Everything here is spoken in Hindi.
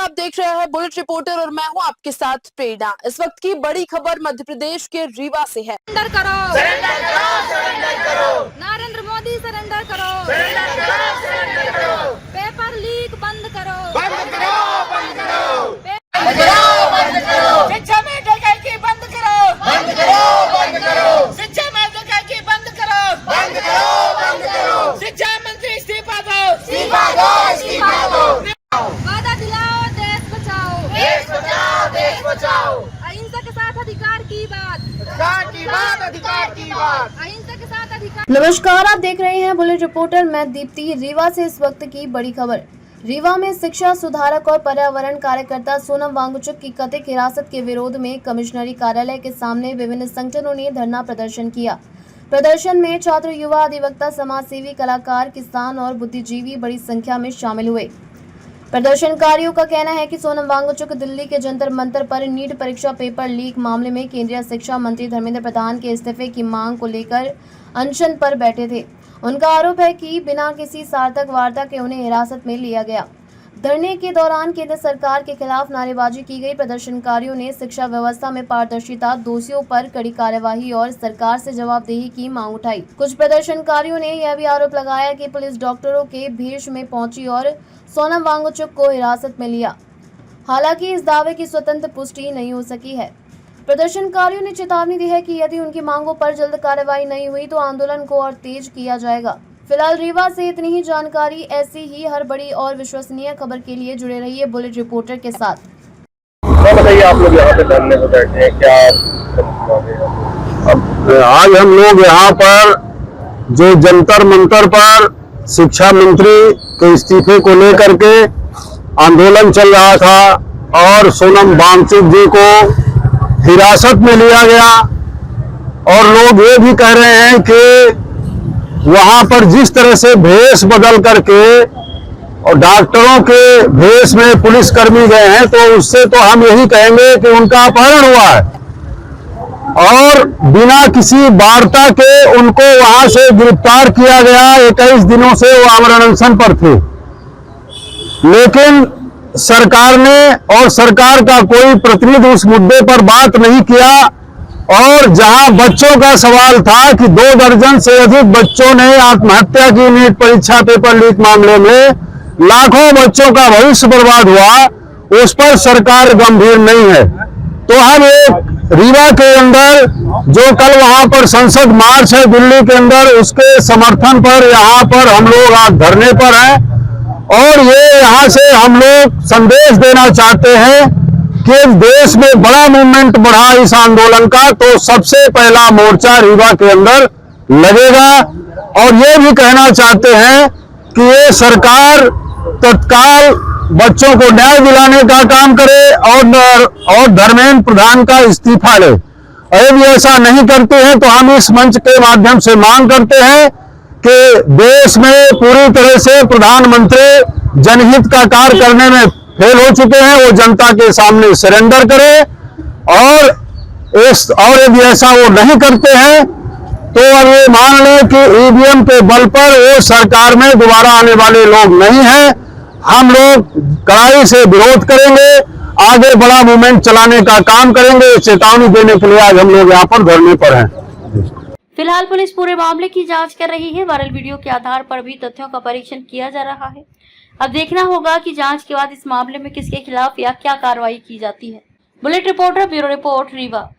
आप देख रहे हैं बुलेट रिपोर्टर और मैं हूं आपके साथ प्रेरणा। इस वक्त की बड़ी खबर मध्य प्रदेश के रीवा से है। सरेंडर करो, सरेंडर करो, सरेंडर करो, नरेंद्र मोदी सरेंडर करो, सरेंडर करो, सरेंडर करो, पेपर लीक बंद करो, बंद करो, बंद करो, बंद करो, बंद करो, शिक्षा में डकैती बंद करो, बंद करो, बंद करो, शिक्षा में डकैती बंद करो, बंद करो, बंद करो, शिक्षा मंत्री इस्तीफा दो, इस्तीफा दो, इस्तीफा दो, वादा दिलाओ देश बचाओ, देश बचाओ, देश बचाओ, अहिंसा के साथ अधिकार की बात, अधिकार की बात, अधिकार की बात। अहिंसा के साथ अधिकार। नमस्कार, आप देख रहे हैं बुलेट रिपोर्टर। मैं दीप्ति। रीवा से इस वक्त की बड़ी खबर। रीवा में शिक्षा सुधारक और पर्यावरण कार्यकर्ता सोनम वांगचुक की कथित हिरासत के विरोध में कमिश्नरी कार्यालय के सामने विभिन्न संगठनों ने धरना प्रदर्शन किया। प्रदर्शन में छात्र, युवा, अधिवक्ता, समाजसेवी, कलाकार, किसान और बुद्धिजीवी बड़ी संख्या में शामिल हुए। प्रदर्शनकारियों का कहना है कि सोनम वांगचुक दिल्ली के जंतर मंतर पर नीट परीक्षा पेपर लीक मामले में केंद्रीय शिक्षा मंत्री धर्मेंद्र प्रधान के इस्तीफे की मांग को लेकर अनशन पर बैठे थे। उनका आरोप है कि बिना किसी सार्थक वार्ता के उन्हें हिरासत में लिया गया। धरने के दौरान केंद्र सरकार के खिलाफ नारेबाजी की गई। प्रदर्शनकारियों ने शिक्षा व्यवस्था में पारदर्शिता, दोषियों पर कड़ी कार्यवाही और सरकार से जवाबदेही की मांग उठाई। कुछ प्रदर्शनकारियों ने यह भी आरोप लगाया कि पुलिस डॉक्टरों के भेष में पहुंची और सोनम वांगचुक को हिरासत में लिया। हालांकि इस दावे की स्वतंत्र पुष्टि नहीं हो सकी है। प्रदर्शनकारियों ने चेतावनी दी है कि यदि उनकी मांगों पर जल्द कार्रवाई नहीं हुई तो आंदोलन को और तेज किया जाएगा। फिलहाल रीवा से इतनी ही जानकारी। ऐसी ही हर बड़ी और विश्वसनीय खबर के लिए जुड़े रहिए बुलेट रिपोर्टर के साथ। बताइए, आप लोग यहाँ पे धरने पे बैठे हैं, क्या आज हम लोग यहाँ पर जो जंतर मंतर पर शिक्षा मंत्री के इस्तीफे को लेकर के आंदोलन चल रहा था और सोनम वांगचुक जी को हिरासत में लिया गया, और लोग ये भी कह रहे हैं कि वहां पर जिस तरह से भेष बदल करके और डॉक्टरों के भेष में पुलिसकर्मी गए हैं, तो उससे तो हम यही कहेंगे कि उनका अपहरण हुआ है और बिना किसी वार्ता के उनको वहां से गिरफ्तार किया गया। 21 दिनों से वो आमरण अनशन पर थे, लेकिन सरकार ने और सरकार का कोई प्रतिनिधि उस मुद्दे पर बात नहीं किया। और जहां बच्चों का सवाल था कि 2 दर्जन से अधिक बच्चों ने आत्महत्या की नीट परीक्षा पेपर लीक मामले में, लाखों बच्चों का भविष्य बर्बाद हुआ, उस पर सरकार गंभीर नहीं है। तो हम एक रीवा के अंदर जो कल वहां पर संसद मार्च है दिल्ली के अंदर, उसके समर्थन पर यहाँ पर हम लोग आज धरने पर हैं, और ये यहाँ से हम लोग संदेश देना चाहते हैं कि देश में बड़ा मूवमेंट बढ़ा इस आंदोलन का, तो सबसे पहला मोर्चा रीवा के अंदर लगेगा। और ये भी कहना चाहते हैं कि ये सरकार तत्काल बच्चों को न्याय दिलाने का काम करे और धर्मेंद्र प्रधान का इस्तीफा ले। यदि ऐसा नहीं करते हैं तो हम इस मंच के माध्यम से मांग करते हैं कि देश में पूरी तरह से प्रधानमंत्री जनहित का कार्य करने में फेल हो चुके हैं, वो जनता के सामने सरेंडर करे, और यदि ऐसा वो नहीं करते हैं तो अब ये मान लें कि ईवीएम के बल पर वो सरकार में दोबारा आने वाले लोग नहीं हैं। हम लोग कड़ाई से विरोध करेंगे, आगे बड़ा मूवमेंट चलाने का काम करेंगे। चेतावनी देने के लिए आज हम लोग यहाँ पर धरने पर हैं। फिलहाल पुलिस पूरे मामले की जांच कर रही है। वायरल वीडियो के आधार पर भी तथ्यों का परीक्षण किया जा रहा है। अब देखना होगा कि जांच के बाद इस मामले में किसके खिलाफ या क्या कार्रवाई की जाती है। Bullet reporter, bureau report, Rewa.